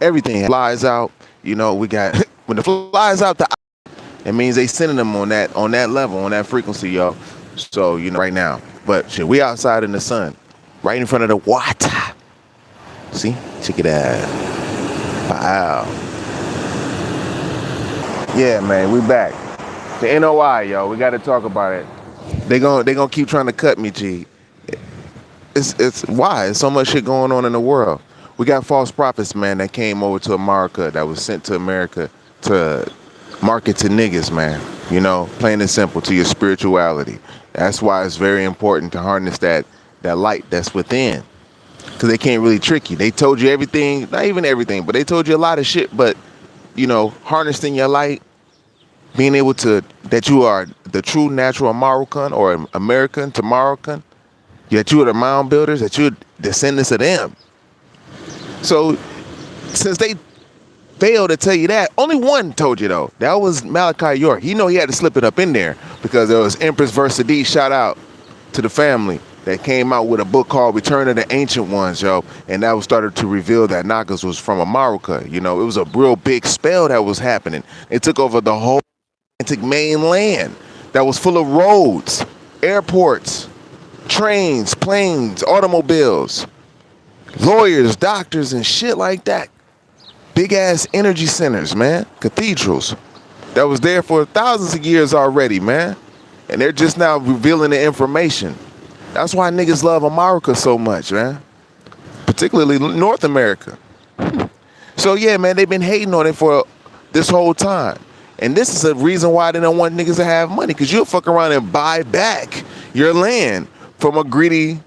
everything flies out. You know, we got when the flies out the it means they sending them on that level, on that frequency, yo. So, you know, right now. But shit, we outside in the sun, right in front of the water. See? Check it out. Wow. Yeah, man, we back. The NOI, yo, we gotta talk about it. They gonna keep trying to cut me, G. It's why? There's so much shit going on in the world. We got false prophets, man, that came over to America, that was sent to America to market to niggas, man. You know, plain and simple, to your spirituality. That's why it's very important to harness that light that's within. Because they can't really trick you. They told you everything, not even everything, but they told you a lot of shit. But, you know, harnessing your light, being able to, that you are the true natural Amarucan or American Tamarucan, that you are the mound builders, that you're descendants of them. So, since they failed to tell you that, only one told you, though. That was Malachi York. He know he had to slip it up in there because there was Empress Versadi, shout out to the family, that came out with a book called Return of the Ancient Ones, yo. And that was started to reveal that Nagas was from America. You know, it was a real big spell that was happening. It took over the whole mainland that was full of roads, airports, trains, planes, automobiles, lawyers, doctors, and shit like that. Big ass energy centers, man, cathedrals that was there for thousands of years already, man. And they're just now revealing the information. That's why niggas love America so much, man. Particularly North America. So yeah, man, they've been hating on it for this whole time. And this is a reason why they don't want niggas to have money, because you'll fuck around and buy back your land from a greedy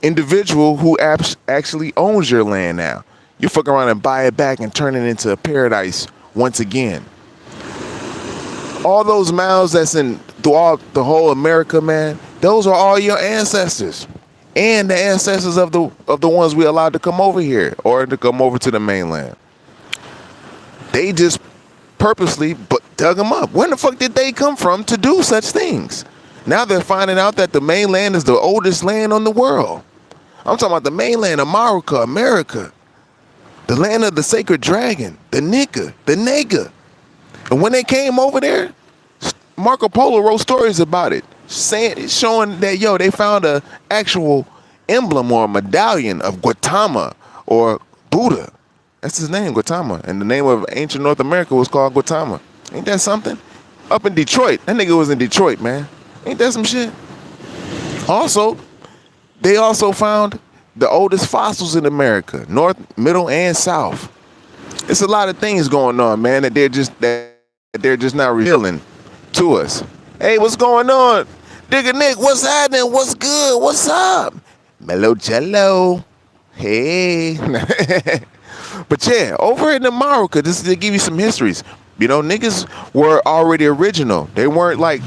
individual who actually owns your land now. You fuck around and buy it back and turn it into a paradise once again. All those mounds that's in throughout the whole America, man, those are all your ancestors. And the ancestors of the ones we allowed to come over here or to come over to the mainland. They just purposely dug them up. When the fuck did they come from to do such things? Now they're finding out that the mainland is the oldest land on the world. I'm talking about the mainland, America. The land of the sacred dragon, the NAGA. And when they came over there, Marco Polo wrote stories about it, showing that, yo, they found a actual emblem or a medallion of Gautama or Buddha. That's his name, Gautama. And the name of ancient North America was called Gautama. Ain't that something? Up in Detroit. That nigga was in Detroit, man. Ain't that some shit? Also, they also found the oldest fossils in America, North, Middle, and South. It's a lot of things going on, man, that they're just not revealing to us. Hey, what's going on? Digga Nick, what's happening? What's good? What's up? Mellow Jello. Hey. But yeah, over in America, just to give you some histories, you know, niggas were already original. They weren't like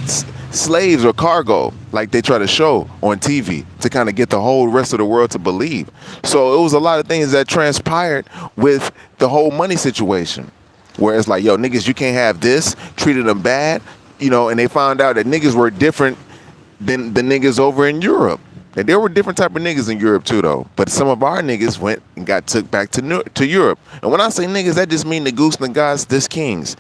slaves or cargo like they try to show on TV to kind of get the whole rest of the world to believe. So it was a lot of things that transpired with the whole money situation, where it's like, yo, niggas, you can't have this, treated them bad, you know. And they found out that niggas were different than the niggas over in Europe. And there were different type of niggas in Europe too, though. But some of our niggas went and got took back to Europe. And when I say niggas, that just mean the goose and the gods, this kings.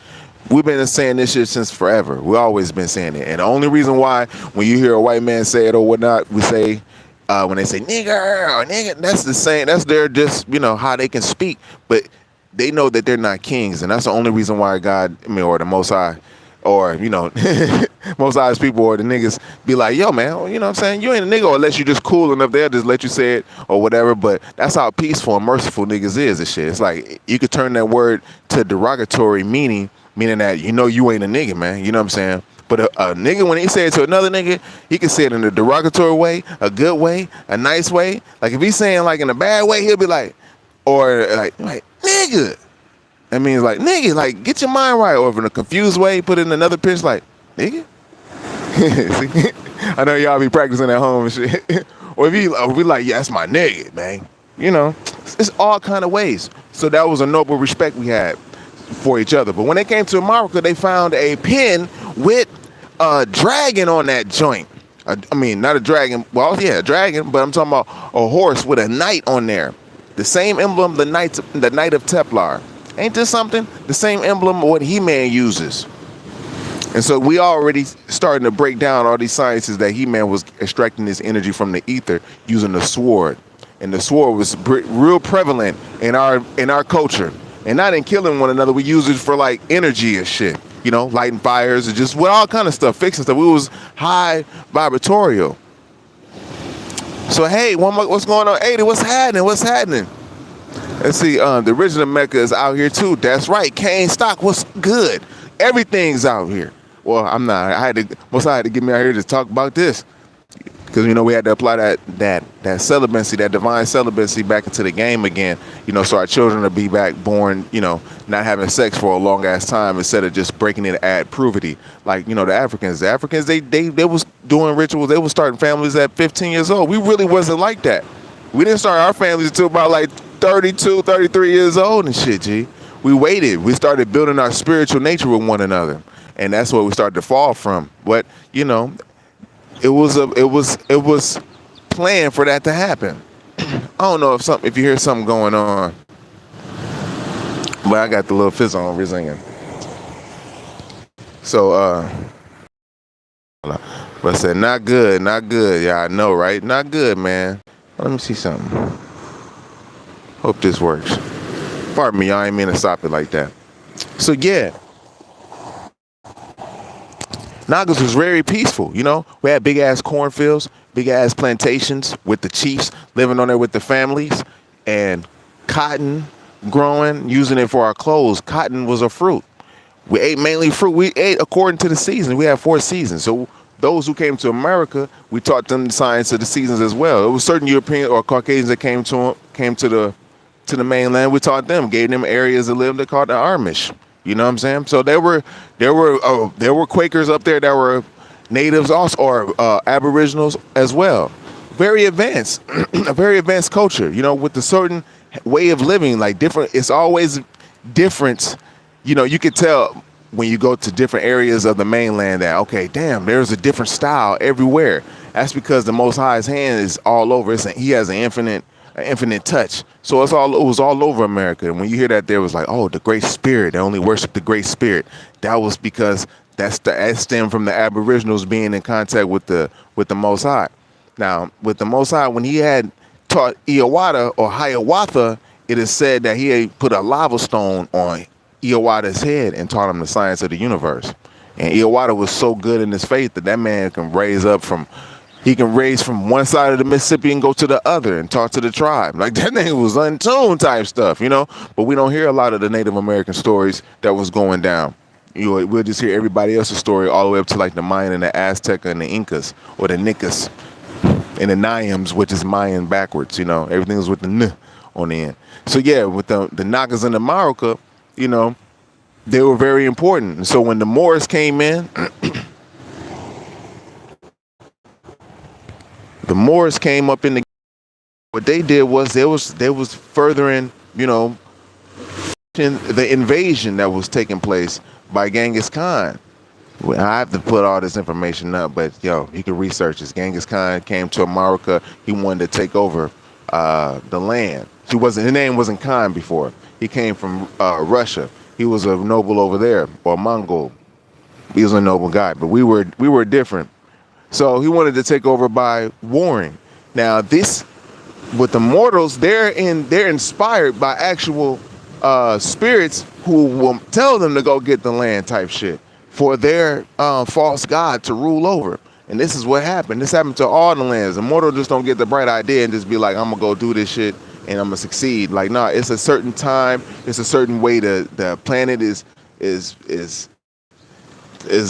We've been saying this shit since forever. We always been saying it. And the only reason why, when you hear a white man say it or whatnot, we say, when they say nigger or nigga, that's the same. That's their just, you know, how they can speak. But they know that they're not kings. And that's the only reason why God, I mean, or the Most High, or, you know, most High's people or the niggas be like, yo, man, you know what I'm saying? You ain't a nigga, or unless you just cool enough, they'll just let you say it or whatever. But that's how peaceful and merciful niggas is and shit. It's like, you could turn that word to derogatory meaning that, you know, you ain't a nigga, man. You know what I'm saying? But a nigga, when he say it to another nigga, he can say it in a derogatory way, a good way, a nice way. Like, if he's saying, like, in a bad way, he'll be like, or like nigga. That means, like, nigga, like, get your mind right. Or if in a confused way, put it in another pitch, like, nigga. See? I know y'all be practicing at home and shit. Or if he be like, yeah, that's my nigga, man. You know, it's all kind of ways. So that was a noble respect we had for each other. But when they came to America, they found a pin with a dragon on that joint. I mean, not a dragon. Well, yeah, a dragon, but I'm talking about a horse with a knight on there. The same emblem, the Knight of Templar. Ain't this something? The same emblem what He-Man uses. And so we already starting to break down all these sciences that He-Man was extracting this energy from the ether using the sword. And the sword was real prevalent in our culture. And not in killing one another, we use it for like energy and shit. You know, lighting fires and just with all kind of stuff, fixing stuff. We was high vibratorial. So hey, what's going on? 80, what's happening? Let's see, the original Mecca is out here too. That's right, Kane Stock, what's good? Everything's out here. Well, I'm not. I had to get me out here to talk about this. Because, you know, we had to apply that celibacy, that divine celibacy back into the game again, you know, so our children will be back born, you know, not having sex for a long ass time instead of just breaking it at puberty. Like, you know, the Africans, they was doing rituals. They was starting families at 15 years old. We really wasn't like that. We didn't start our families until about like 32, 33 years old and shit, G. We waited. We started building our spiritual nature with one another. And that's what we started to fall from. But, you know, it was planned for that to happen. I don't know if you hear something going on, but I got the little fizz on ringing. So but I said not good. Yeah, I know, right? Not good, man. Let me see something. Hope this works. Pardon me, I ain't mean to stop it like that. So yeah. Nagas was very peaceful, you know. We had big ass cornfields, big ass plantations with the chiefs living on there with the families, and cotton growing, using it for our clothes. Cotton was a fruit. We ate mainly fruit. We ate according to the season. We had 4 seasons. So those who came to America, we taught them the science of the seasons as well. It was certain European or Caucasians that came to the mainland. We taught them, gave them areas to live. They called the Amish. You know what I'm saying? So there were Quakers up there that were natives also, or Aboriginals as well. Very advanced, a very advanced culture. You know, with a certain way of living, like different. It's always different. You know, you could tell when you go to different areas of the mainland that okay, damn, there's a different style everywhere. That's because the Most High's hand is all over. He has an infinite touch. So it was all over America. And when you hear that, there was like, oh, the Great Spirit. They only worship the Great Spirit. That was because that stemmed from the Aboriginals being in contact with the Most High. Now, with the Most High, when he had taught Hiawatha or Hiawatha, it is said that he had put a lava stone on Hiawatha's head and taught him the science of the universe. And Hiawatha was so good in his faith that man can raise from one side of the Mississippi and go to the other and talk to the tribe. Like that thing was untuned type stuff, you know? But we don't hear a lot of the Native American stories that was going down. You know, we'll just hear everybody else's story all the way up to like the Mayan and the Aztec and the Incas or the Nicas and the Nayams, which is Mayan backwards, you know? Everything was with the N on the end. So yeah, with the Nagas and the Maruka, you know, they were very important. And so when the Moors came in, the Moors came up in the. What they did was they was furthering, you know, the invasion that was taking place by Genghis Khan. Well, I have to put all this information up, but yo, you can research this. Genghis Khan came to America. He wanted to take over the land. His name wasn't Khan before. He came from Russia. He was a noble over there, or Mongol. He was a noble guy, but we were different. So he wanted to take over by warring. Now this, with the mortals, they're inspired by actual spirits who will tell them to go get the land type shit for their false god to rule over. And this is what happened. This happened to all the lands. The mortal just don't get the bright idea and just be like, I'm gonna go do this shit and I'm gonna succeed. Like, nah, it's a certain time, it's a certain way the planet is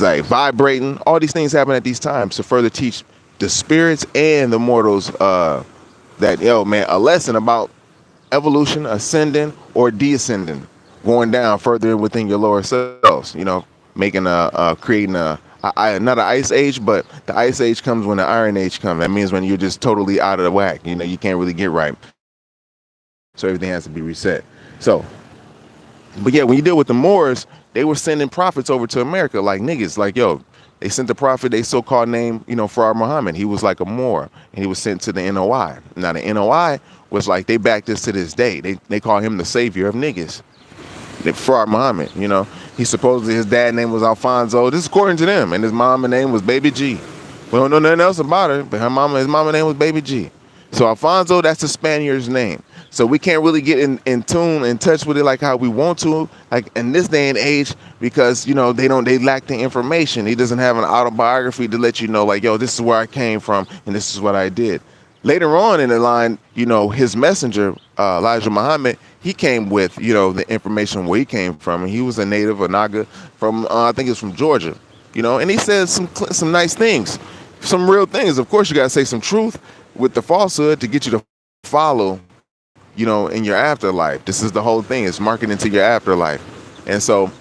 like vibrating. All these things happen at these times to further teach the spirits and the mortals that, yo, man, a lesson about evolution, ascending or descending, going down further within your lower selves, you know, making creating not an ice age, but the ice age comes when the iron age comes. That means when you're just totally out of the whack, you know, you can't really get right. So everything has to be reset. So, but yeah, when you deal with the Moors, they were sending prophets over to America, like niggas, like, yo, they sent the prophet, they so-called name, you know, Farah Muhammad. He was like a Moor, and he was sent to the NOI. Now, the NOI was like, they back this to this day. They call him the savior of niggas. Farad Muhammad, you know, he supposedly, his dad name was Alfonso. This is according to them, and his mama name was Baby G. We don't know nothing else about her, but his mama name was Baby G. So Alfonso, that's the Spaniard's name. So we can't really get in tune, in touch with it like how we want to, like in this day and age, because, you know, they lack the information. He doesn't have an autobiography to let you know, like, yo, this is where I came from and this is what I did. Later on in the line, you know, his messenger, Elijah Muhammad, he came with, you know, the information where he came from. And he was a native, a Naga, from, I think it's from Georgia, you know, and he said some nice things, some real things. Of course, you got to say some truth with the falsehood to get you to follow, you know, in your afterlife. This is the whole thing. It's marketing to your afterlife. And so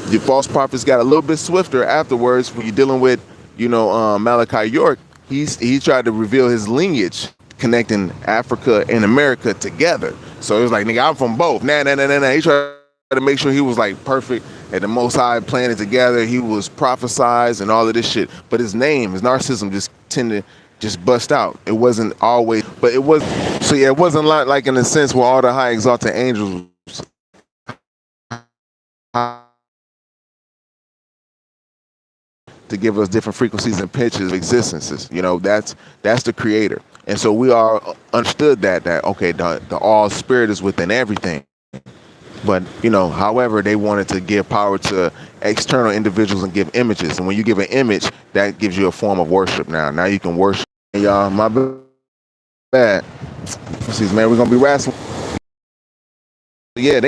the false prophets got a little bit swifter afterwards when you're dealing with, you know, Malachi York. He tried to reveal his lineage, connecting Africa and America together. So it was like, nigga, I'm from both. Nah. He tried to make sure he was like perfect and the Most High planned it together. He was prophesized and all of this shit. But his narcissism just tended just bust out. It wasn't always, but it was. So yeah, it wasn't like in a sense where all the high exalted angels to give us different frequencies and pitches of existences. You know, that's the creator. And so we all understood that okay, the all spirit is within everything. But, you know, however, they wanted to give power to external individuals and give images. And when you give an image, that gives you a form of worship now. Now you can worship. Y'all, my bad. See, man, we're going to be wrestling. Yeah,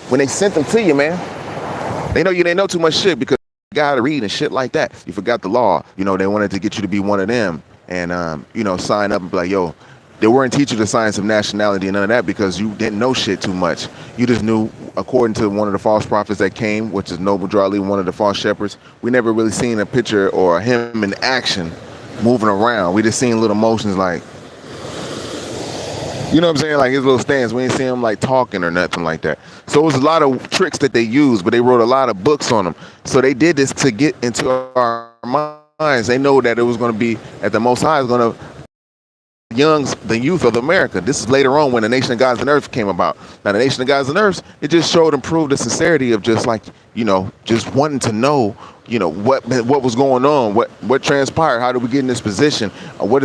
when they sent them to you, man, they know you didn't know too much shit because you got to read and shit like that. You forgot the law. You know, they wanted to get you to be one of them and, you know, sign up and be like, yo, they weren't teaching the science of nationality and none of that because you didn't know shit too much. You just knew, according to one of the false prophets that came, which is Noble Drew Ali, one of the false shepherds, we never really seen a picture or him in action moving around. We just seen little motions like, you know what I'm saying? Like his little stance. We ain't see him like talking or nothing like that. So it was a lot of tricks that they used, but they wrote a lot of books on them. So they did this to get into our minds. They know that it was going to be, at the Most High is going to, the youth of America. This is later on when the Nation of Gods and Earth came about. Now the Nation of Gods and Earth, it just showed and proved the sincerity of just like, you know, just wanting to know, you know, what was going on, what transpired, how did we get in this position, what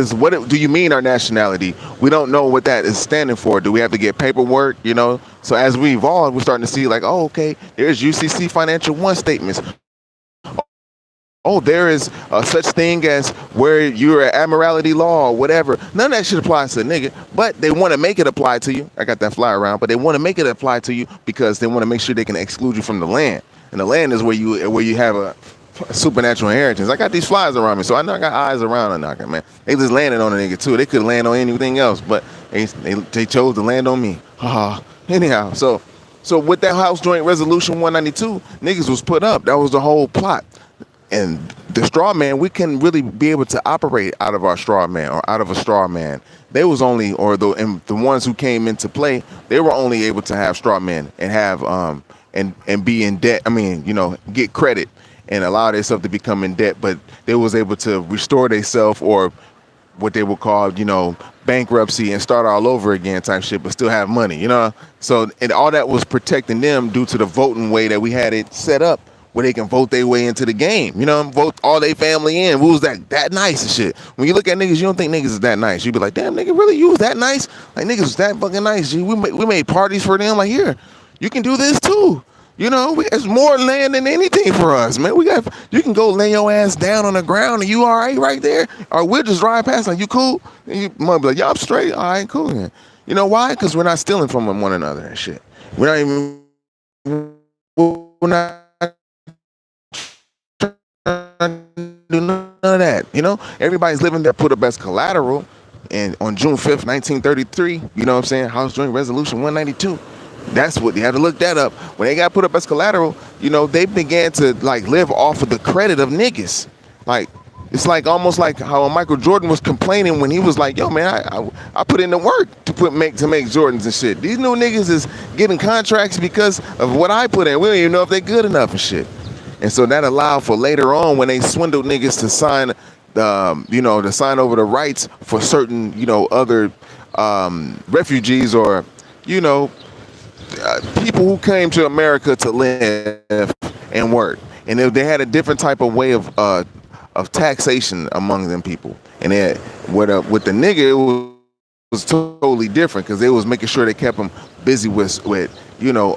do you mean our nationality? We don't know what that is standing for. Do we have to get paperwork, you know? So as we evolve, we're starting to see like, oh, okay, there's UCC Financial One statements. Oh, there is such thing as where you're at amorality law or whatever. None of that shit applies to a nigga, but they want to make it apply to you. I got that fly around, but they want to make it apply to you because they want to make sure they can exclude you from the land. And the land is where you have a supernatural inheritance. I got these flies around me, so I know I got eyes around a knocker, man. They just landed on a nigga too. They could land on anything else, but they chose to land on me. Anyhow, so with that House Joint Resolution 192, niggas was put up. That was the whole plot. And the straw man, we can really be able to operate out of our straw man or out of a straw man. They was only, or the ones who came into play, they were only able to have straw men and have and be in debt. I mean, you know, get credit and allow themselves to become in debt, but they was able to restore themselves or what they would call, you know, bankruptcy and start all over again type shit, but still have money, you know? So, and all that was protecting them due to the voting way that we had it set up, where they can vote their way into the game, you know, vote all their family in. Who's that nice and shit? When you look at niggas, you don't think niggas is that nice. You be like, damn, nigga, really, you was that nice? Like, niggas was that fucking nice. G. We made parties for them. Like, here, you can do this too. You know, there's more land than anything for us, man. You can go lay your ass down on the ground and you all right right there, or we'll just ride past like, you cool? And you might be like, yeah, I'm straight. All right, cool. Man. You know why? Because we're not stealing from one another and shit. We're not do none of that, you know. Everybody's living there put up as collateral, and on June 5th, 1933, you know what I'm saying, House Joint Resolution 192, that's what you had to look that up. When they got put up as collateral, you know, they began to like live off of the credit of niggas. Like, it's like almost like how Michael Jordan was complaining when he was like, yo man, I put in the work to make Jordans and shit. These new niggas is getting contracts because of what I put in. We don't even know if they're good enough and shit. And so that allowed for later on when they swindled niggas to sign, to sign over the rights for certain, you know, other refugees or, you know, people who came to America to live and work, and they had a different type of way of taxation among them people. And then with the nigga, it was totally different because they was making sure they kept them busy with you know,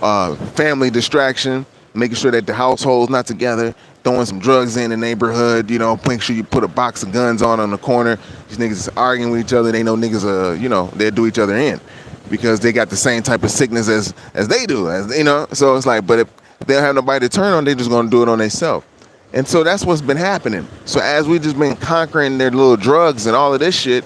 family distraction, making sure that the household's not together, throwing some drugs in the neighborhood, you know, making sure you put a box of guns on the corner. These niggas is arguing with each other. They know niggas, you know, they'll do each other in because they got the same type of sickness as they do, as you know. So it's like, but if they don't have nobody to turn on, they just gonna do it on themselves. And so that's what's been happening. So as we just been conquering their little drugs and all of this shit,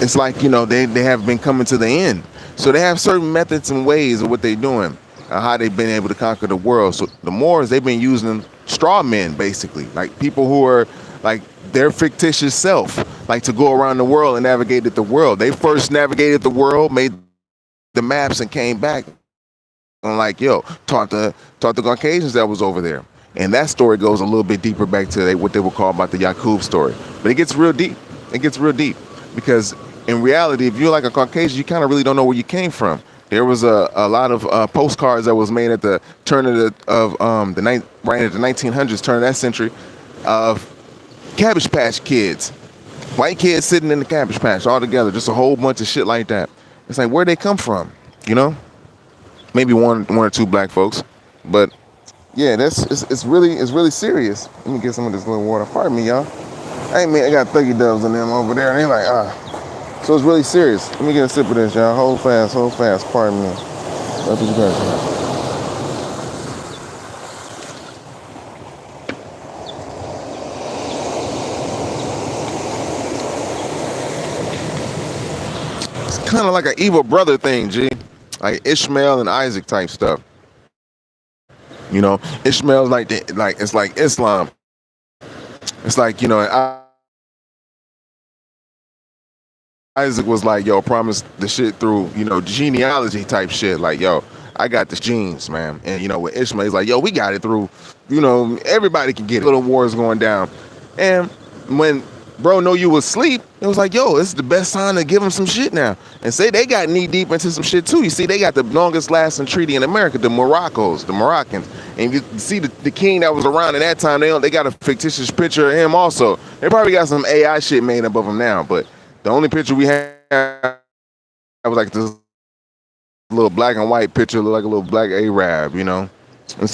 it's like, you know, they have been coming to the end. So they have certain methods and ways of what they're doing, how they've been able to conquer the world. So the Moors, they've been using straw men, basically, like people who are like their fictitious self, like to go around the world and navigate the world. They first navigated the world, made the maps, and came back and like, yo, taught the Caucasians that was over there. And that story goes a little bit deeper back to what they would call about the Yaqub story. But it gets real deep. It gets real deep because in reality, if you're like a Caucasian, you kind of really don't know where you came from. There was a lot of postcards that was made at the turn of the 1900s, turn of that century, of Cabbage Patch Kids, white kids sitting in the Cabbage Patch all together, just a whole bunch of shit like that. It's like, where'd they come from? You know, maybe one or two black folks, but yeah, it's really serious. Let me get some of this little water. Pardon me, y'all. Hey man, I got Thuggy Dubs in them over there, and they like So it's really serious. Let me get a sip of this, y'all. Hold fast. Pardon me. That's what you guys have. It's kind of like an evil brother thing, G. Like Ishmael and Isaac type stuff. You know, Ishmael's like it's like Islam. It's like, you know, Isaac was like, yo, promise the shit through, you know, genealogy type shit. Like, yo, I got the genes, man. And, you know, with Ishmael, he's like, yo, we got it through, you know, everybody can get it. Little wars going down. And when bro know you was asleep, it was like, yo, this is the best time to give him some shit now. And say they got knee deep into some shit too. You see, they got the longest lasting treaty in America, the Moroccans. And you see the king that was around at that time, they got a fictitious picture of him also. They probably got some AI shit made up of him now, but the only picture we had was like this little black and white picture, look like a little black Arab, you know? And